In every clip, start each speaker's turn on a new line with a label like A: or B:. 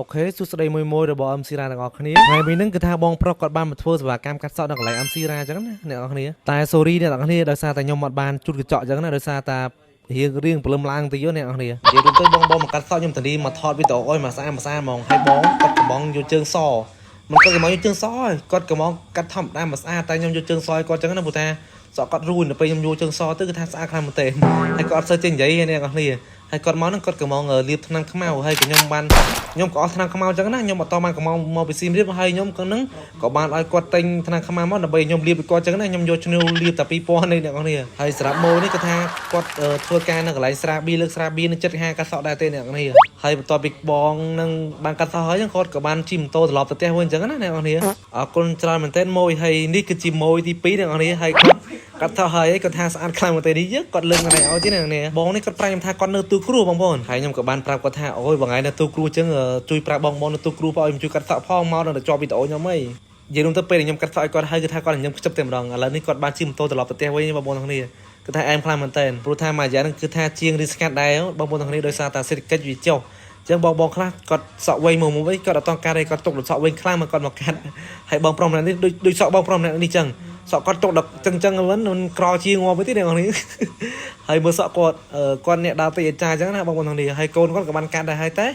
A: អូខេសួស្តីមួយរបស់អឹមស៊ីរ៉ាទាំងអស់គ្នាថ្ងៃនេះនឹងគឺថាបងប្រុសគាត់បានមកធ្វើសេវាកម្មកាត់សក់នៅកន្លែងអឹមស៊ីរ៉ាអញ្ចឹងណាអ្នកនរគ្នាតែ sorry អ្នកនរគ្នាដោយសារតែខ្ញុំអត់បានជូតកញ្ចក់អញ្ចឹងណាដោយសារតែរៀងព្រលឹមឡើងតិចយកអ្នកនរគ្នានិយាយទៅបងមកកាត់សក់ខ្ញុំតានីមកថតវីដេអូអុយមកស្អាតហ្មងហើយបងគាត់កំងយកជើងសមិនគាត់កំងយកជើងសគាត់កំងកាត់ធម្មតាមកស្អាតតែខ្ញុំយកជើងសគាត់អញ្ចឹងណាព្រោះថាសក់គាត់រួញទៅពេលខ្ញុំយកជើងសទៅគឺថាស្អាតខ្លាំងមែនទែនហើយគាត់អត់សូវចេះនិយាយអ្នកនរគ្នាហើយគាត់មកហ្នឹងគាត់កំងលាបថ្នាំខ្មៅហើយខ្ញុំក៏អស់ថ្នាំខ្មៅអញ្ចឹងណាខ្ញុំអត់តបានកំងមកពីស៊ីមរៀបហើយខ្ញុំហ្នឹងក៏បានឲ្យគាត់ទិញថ្នាំខ្មៅមកដើម្បីខ្ញុំលាបឲ្យគាត់អញ្ចឹងណាខ្ញុំយកឈ្នួលលាបតែ2000នេះអ្នកនរគ្នាហើយសម្រាប់ម៉ូនេះគាត់ថាគាត់ធ្វើការនៅកន្លែងស្រាបៀលើកស្រាបៀនៅចិត្តហាកាត់សក់ដែរទេអ្នកនរគ្នាហើយបន្ទាប់ពីបងនឹងបានកាត់សក់ហើយគាត់ក៏បានជិះម៉ូតូត្រឡប់ទៅផ្ទះវិញអញ្ចឹងណាអ្នកនរគ្នាអរគុណច្រើនមែនទែនម៉ូយហើយនេះគឺជាម៉ូយទី2អ្នកនរគ្នាហើយគាត់ថាហើយគាត់ថាស្អាតខ្លាំងមែនទេនេះគាត់លើកណែឲ្យទៀតណាបងនេះគាត់ប្រាប់ខ្ញុំថាគាត់នៅទូគ្រូបងប្អូនហើយខ្ញុំក៏បានប្រាប់គាត់ថាអូយបងឯងនៅទូគ្រូអញ្ចឹងជួយប្រាប់បងនៅទូគ្រូឲ្យខ្ញុំជួយកាត់សក់ផងមកដល់ជាប់វីដេអូខ្ញុំអីនិយាយរួមទៅពេលខ្ញុំកាត់សក់ឲ្យគាត់ហើយគឺថាគាត់ខ្ញុំខ្ជិបតែម្ដងឥឡូវនេះគាត់បានជិះម៉ូតូត្រឡប់ទៅផ្ទះវិញបងប្អូនទាំងគ្នាគឺថាអែមខ្លាំងមែនតើព្រោះថាមួយយ៉ាងហ្នឹងគឺថាជាងរីស្កាត់ដែរបងប្អូនទាំងគ្នាដោយសារតែសេដ្ឋកិច្ចវាចុះអញ្ចឹងបងខ្លះគាត់សក់វែងមកវិញគាត់អត់តង់ការទេគាត់ទុកសក់វែងខ្លាំងមកគាត់មកកាត់ហើយបងប្រុសម្នាក់នេះដូចសក់បងប្រុសម្នាក់នេះអញ្ចឹងសក់គាត់ទុកដល់ចឹងវិញក្រជាងងាប់ទៅទៀតអ្នកនរនេះហើយមើលសក់គាត់អ្នកដើរទៅអាចារ្យអញ្ចឹងណាបងប្អូនទាំងនេះហើយកូនគាត់ក៏បានកាត់ដែរហើយតែ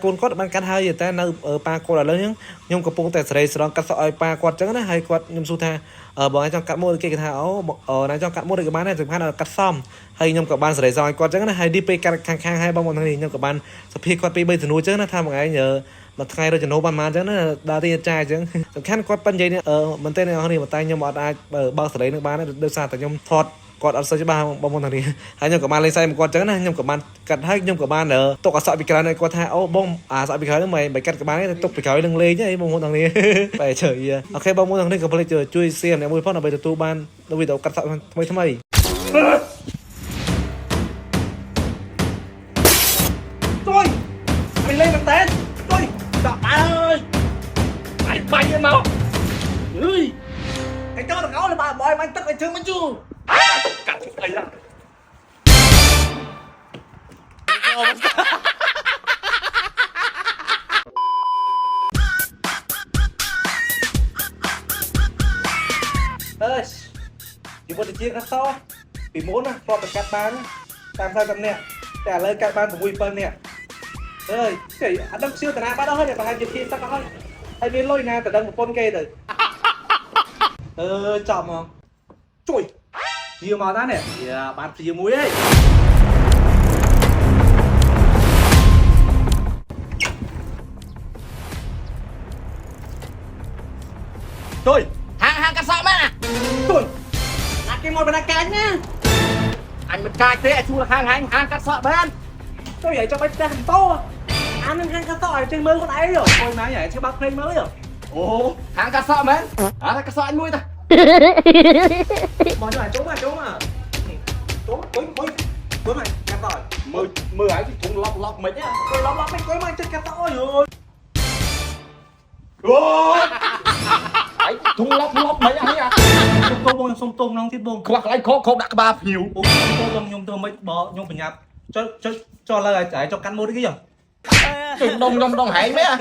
A: កូនគាត់បានកាត់ហើយតែនៅប៉ាគាត់ឥឡូវខ្ញុំកំពុងតែសេរីស្រងកាត់សក់ឲ្យប៉ាគាត់អញ្ចឹងណាហើយគាត់ខ្ញុំសួរថាបងឯងចង់កាត់ម៉ូតគេថាអូណែចង់កាត់ម៉ូតគេបានដែរសំខាន់កាត់សមហើយខ្ញុំក៏បានសេរីស្រងឲ្យគាត់អញ្ចឹងណាហើយនេះពេលកាត់ខាងហើយបងប្អូនទាំងនេះខ្ញុំក៏បានសភាគាត់ពី3ជំនួសអញ្ចឹងណាថាបងឯងមួយថ្ងៃរកចំណូលបានប៉ុន្មានអញ្ចឹងណាដើរទីចាយអញ្ចឹងសំខាន់គាត់ប៉ិននិយាយមែនទេអ្នកនរនេះតែខ្ញុំអត់អាចបើកសេរីនឹងបានដោយសារតែខ្ញុំថតគាត់អត់សូវច្បាស់បងប្អូនទាំងនេះហើយខ្ញុំក៏បានលេងសើចមកគាត់អញ្ចឹងណាខ្ញុំក៏បានកាត់ហើយខ្ញុំក៏បានទុកអសក់ពីក្រោយឲ្យគាត់ថាអូបងអាសក់ពីក្រោយហ្នឹងមិនកាត់ក៏បានទេទុកពីក្រោយនឹងលេងអីបងប្អូនទាំងនេះបែរជើអូខេបងប្អូនទាំងនេះក៏ភ្លេចជួយ share អ្នកមួយផងដើម្បីទទួលបានវីដេអូកាត់សក់ថ្មីជួយមិនលេងមែនតើជួយដាក់អើយបាញ់មកអើយไอ้เจ้าตะเกาเลยบ่อยมันตึกไอ้ถึงมันอยู่กัดไอ้ละอยู่บนจีนครับซ้อปีม้วนนะพอเป็นการบ้านตามทางเนี่ยแต่เลยการบ้านของวีเปิลเนี่ยเอ้ยเจ๋อดังชื่อแต่หน้าบ้านเราให้เนี่ยประธานจีนสักก็ให้ไอ้นี่ลอยนะแต่ดังmột con kê rồi chọn mà trời chia màu đó nè bạn chia muối ấy trời
B: hàng cà sọ mà
A: trời là cái món bên cạnh nhá
B: anh mình cài thế chú là hàng cà sọ bên
A: tôi vậy cho bánh ra thành to ăn hàng cà sọ ở trên mơ con ấy rồi ôi má vậy chứ bác lên mới rồi
B: ồ hàng cà sọ bên cà sọ anh nuôi ta
A: mọi người trốn mà trốn mày cắt rồi
B: mười ấy thì cũng lọc mình nhá
A: rồi lọc mày quấy mày chân cắt tao rồi
B: ấy cũng lọc mấy ấy à
A: sông tôm non thiết bông
B: hoặc là khô đặt ba phiếu
A: tôm nhung tôm mấy bò nhung phải nhập cho lời chạy cho cắn mốt cái gì
B: đông hải mấy à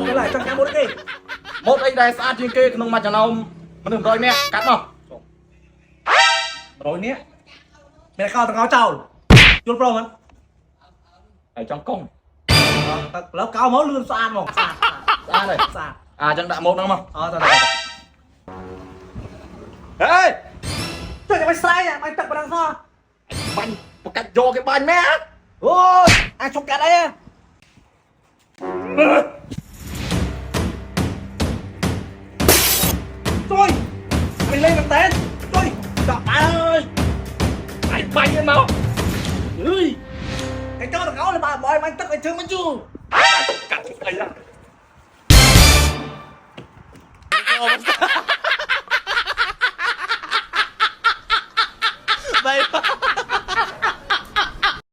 A: cái lại cho cắn mốt cái
B: một anh đây xa trên kia nông mặt cho nóมันถึงrồi nè cắt không
A: rồi nè mẹ khao thằng áo trầu chốt pro mình
B: ở trong công
A: lớp cao máu lươn xoan mà
B: ra này chân đại một đâu mà ê
A: trời ơi mày sai à mày tập vào đằng sau
B: bánh một cách vô cái bánh mẹ
A: ôi ai trong cả đây à trời mày lên bằng tên trời ơi
B: anh bánh lên máu
A: ơi cái cho thằng áo là bà bòi mày tức cái thương mới chưa
B: cắt cái này ra